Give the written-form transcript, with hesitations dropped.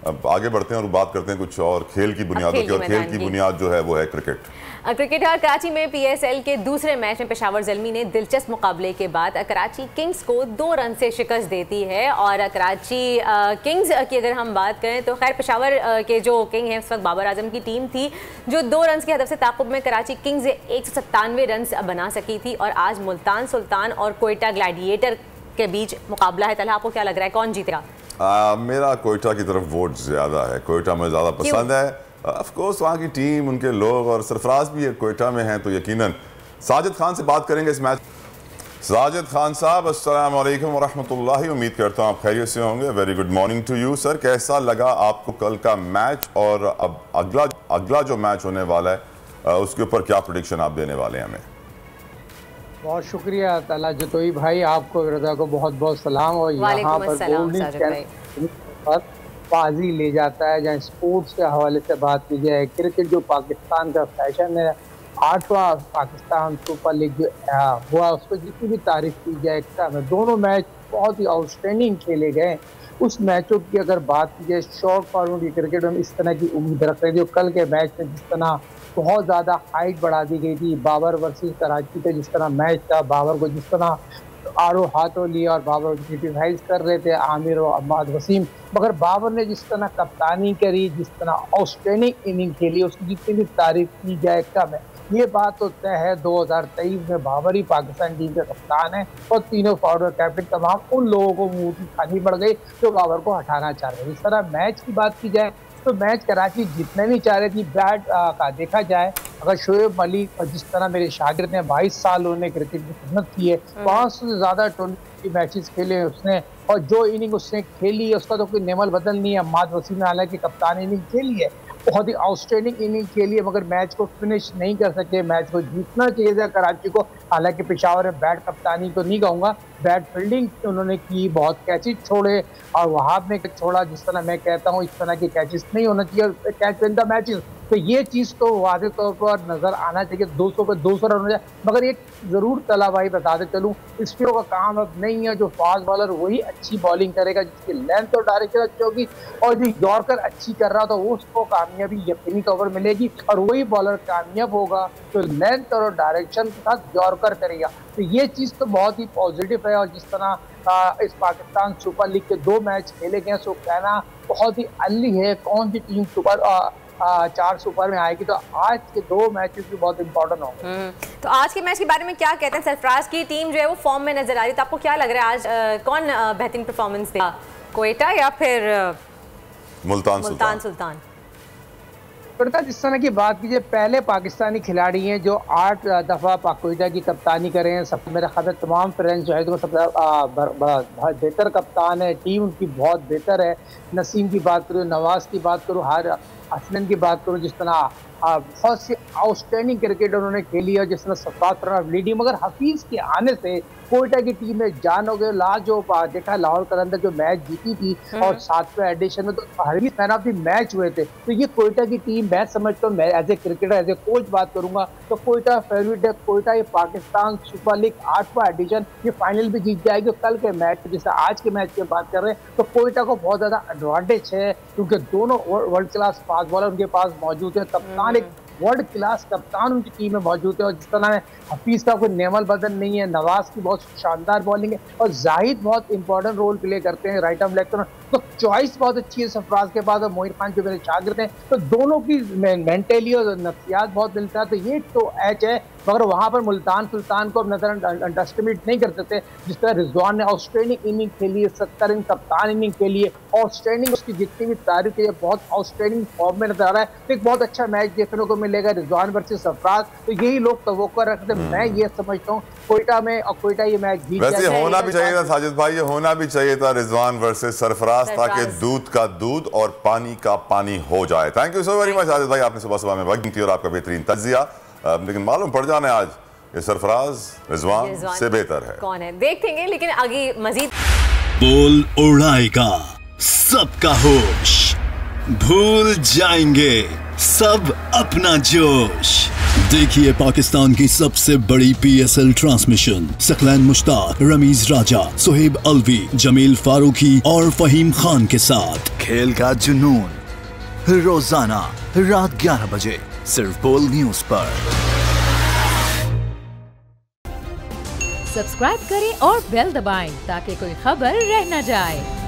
अब आगे बढ़ते हैं और बात करते हैं कुछ और खेल की बुनियादों की, और खेल की बुनियाद जो है वो है क्रिकेट। क्रिकेटर कराची में पीएसएल के दूसरे मैच में पेशावर ज़ल्मी ने दिलचस्प मुकाबले के बाद कराची किंग्स को 2 रन से शिकस्त देती है। और कराची किंग्स की अगर हम बात करें तो खैर पेशावर के जो किंग हैं उस वक्त बाबर आजम की टीम थी जो 2 रन के हदफ से ताक़ुब में कराची किंग्स 197 रन बना सकी थी। और आज मुल्तान सुल्तान और कोयटा ग्लैडिएटर के बीच मुकाबला है। तलहा, आपको क्या लग रहा है कौन जीतेगा? मेरा कोयटा की तरफ वोट ज़्यादा है, कोयटा मुझे ज़्यादा पसंद है। ऑफ कोर्स वहाँ की टीम, उनके लोग और सरफराज भी कोयटा में हैं, तो यकीनन। साजिद खान से बात करेंगे इस मैच। साजिद खान साहब, अस्सलाम वालेकुम वरहमतुल्लाहि, उम्मीद करता हूँ आप खैरियत से होंगे। Very good morning to you sir. कैसा लगा आपको कल का मैच, और अब अगला जो मैच होने वाला है उसके ऊपर क्या प्रेडिक्शन आप देने वाले हैं हमें? बहुत शुक्रिया तला जतोई भाई, आपको रजा को बहुत बहुत सलाम। और यहाँ पर बाजी ले जाता है, जहाँ स्पोर्ट्स के हवाले से बात की जाए, क्रिकेट जो पाकिस्तान का फैशन है, 8वां पाकिस्तान सुपर लीग जो हुआ उसको जितनी भी तारीफ की जाए कम है। दोनों मैच बहुत ही आउटस्टैंडिंग खेले गए। उस मैचों की अगर बात की जाए, शॉर्ट फॉर्मेट की क्रिकेट में इस तरह की उम्मीद रख रहे थे। कल के मैच में जिस तरह बहुत ज़्यादा हाइट बढ़ा दी गई थी, बाबर वर्सेस कराची का जिस तरह मैच था, बाबर को जिस तरह आरो हाथों लिया और बाबर क्रिटिसाइज कर रहे थे आमिर और अहमद वसीम, मगर बाबर ने जिस तरह कप्तानी करी, जिस तरह आउटस्टैंडिंग इनिंग खेली, उसकी जितनी भी तारीफ की जाए कम है। ये बात तो तय है 2023 में बाबर ही पाकिस्तान टीम का कप्तान है, और तीनों फॉरवर्ड कैप्टन तमाम उन लोगों को मुंह की खानी पड़ गई जो बाबर को हटाना चाह रहे थे। इस तरह मैच की बात की जाए तो मैच कराची जितने भी चाह रही थी, बैट का देखा जाए, अगर शोएब मलिक, जिस तरह मेरे शागिर्द ने 22 साल उन्होंने क्रिकेट की खिदमत की है, 500 से ज़्यादा ट्वेंटी मैचेस खेले उसने, और जो इनिंग उसने खेली है उसका तो कोई नेमल बदल नहीं है। अहमद वसीम ने हालांकि कप्तान इनिंग खेली है, बहुत ही आउटस्टैंडिंग इनिंग खेली है, मगर मैच को फिनिश नहीं कर सके। मैच को जीतना चाहिए था कराची को, हालांकि पेशावर में बैट कप्तानी तो नहीं कहूँगा, बैट फील्डिंग उन्होंने की, बहुत कैचेज छोड़े और वहाब ने छोड़ा, जिस तरह मैं कहता हूँ इस तरह के कैचेस नहीं होना चाहिए, कैच विन द मैचेस। तो ये चीज़ तो वादे तौर पर नज़र आना चाहिए, 200 पे 200 रन हो जाए। मगर एक ज़रूर तला भाई बताते चलूँ, स्पिनरों का काम अब नहीं है, जो फास्ट बॉलर वही अच्छी बॉलिंग करेगा, जिसकी लेंथ और डायरेक्शन अच्छी होगी, और जो यॉर्कर अच्छी कर रहा था वो उसको कामयाबी यकीनी तौर पर मिलेगी, और वही बॉलर कामयाब होगा तो लेंथ और डायरेक्शन के साथ यॉर्कर करेगा। तो ये चीज़ तो बहुत ही पॉजिटिव है। और जिस तरह इस पाकिस्तान सुपर लीग के 2 मैच खेले गए, सो कहना बहुत ही अर्ली है कौन सी टीम सुपर 4 सुपर में आएगी। तो आज के 2 मैचेस भी बहुत इंपॉर्टेंट होंगे। तो आज के मैच के बारे में क्या कहते हैं? सरफराज की टीम जो है वो फॉर्म में नजर आ रही है, तो आपको क्या लग रहा है आज कौन बेहतरीन परफॉर्मेंस देगा, कोयटा या फिर मुल्तान सुल्तान? जिस तरह की बात कीजिए, पहले पाकिस्तानी खिलाड़ी हैं जो 8 दफ़ा कोयटा की कप्तानी करें हैं। सब मेरा ख्याल तमाम फ्रेंड्स जो है तो सबसे बहुत बेहतर कप्तान है, टीम उनकी बहुत बेहतर है। नसीम की बात करूँ, नवाज की बात करूँ, हसनैन की बात करूँ, जिस तरह बहुत सी आउटस्टैंडिंग क्रिकेट उन्होंने खेली है, जिस तरह 7 रन लीडिंग। मगर हफीज़ के आने से कोयटा की टीम में जान हो गए। लास्ट जो देखा लाहौर कलंदर जो मैच जीती थी और 7वें एडिशन में तो हरवीज मैन ऑफ द मैच हुए थे। तो ये कोयटा की टीम, मैं समझता हूँ, मैं as a cricketer as a coach बात करूंगा तो कोयटा फेवरेट है। कोयटा ये पाकिस्तान सुपर लीग 8वां एडिशन, ये फाइनल भी जीत जाएगी। कल के मैच जैसे आज के मैच की बात कर रहे हैं तो कोयटा को बहुत ज़्यादा एडवांटेज है, क्योंकि दोनों वर्ल्ड क्लास फास्ट बॉलर उनके पास मौजूद है। कप्तान एक वर्ल्ड क्लास कप्तान उनकी टीम में मौजूद है, और जिस तरह हफीज़ का कोई नेमल बदल नहीं है, नवाज की बहुत शानदार बॉलिंग है, और जाहिद बहुत इंपॉर्टेंट रोल प्ले करते हैं राइट आर्म लेग। तो चॉइस बहुत अच्छी है सरफराज के पास, और मोहित खान जो मेरे शागिर्द हैं, तो दोनों की मेंटली और नफ्सियात बहुत मिलता है। तो ये तो एच है, मगर वहाँ पर मुल्तान सुल्तान को अब नजर अंडरस्टिमेट नहीं कर सकते। जिस तरह रिजवान ने आउटस्टैंडिंग इनिंग खेली है, 70 रन कप्तान इनिंग खेली है, आउटस्टैंडिंग उसकी जितनी भी तारीफ है, बहुत आउटस्टैंडिंग फॉर्म में नजर आ रहा है। तो एक बहुत अच्छा मैच देखने को मिलेगा रिजवान वर्सेस सरफराज। तो यही लोग तवक्को रखते हैं। मैं ये समझता हूँ कोयटा में, और कोयटा ये मैच जीत वैसे होना भी चाहिए था साजिद भाई, ये होना भी चाहिए था रिजवान वर्सेस सरफराज, ताकि दूध का दूध और पानी का पानी हो जाए। Thank you so very much Sajid भाई, आपने सुबह में वक्त दी और आपका बेहतरीन तज्जिया। लेकिन मालूम पड़ जाना आज ये सरफराज रिजवान से बेहतर है, कौन है देखेंगे, लेकिन आगे मजीद बोल उड़ाएगा सबका होश, भूल जाएंगे सब अपना जोश। देखिए पाकिस्तान की सबसे बड़ी PSL ट्रांसमिशन सकलैन मुश्ताक, रमीज राजा, सुहेब अलवी, जमील फारूकी और फहीम खान के साथ खेल का जुनून रोजाना रात 11 बजे सिर्फ बोल न्यूज पर। सब्सक्राइब करें और बेल दबाएं ताकि कोई खबर रह न जाए।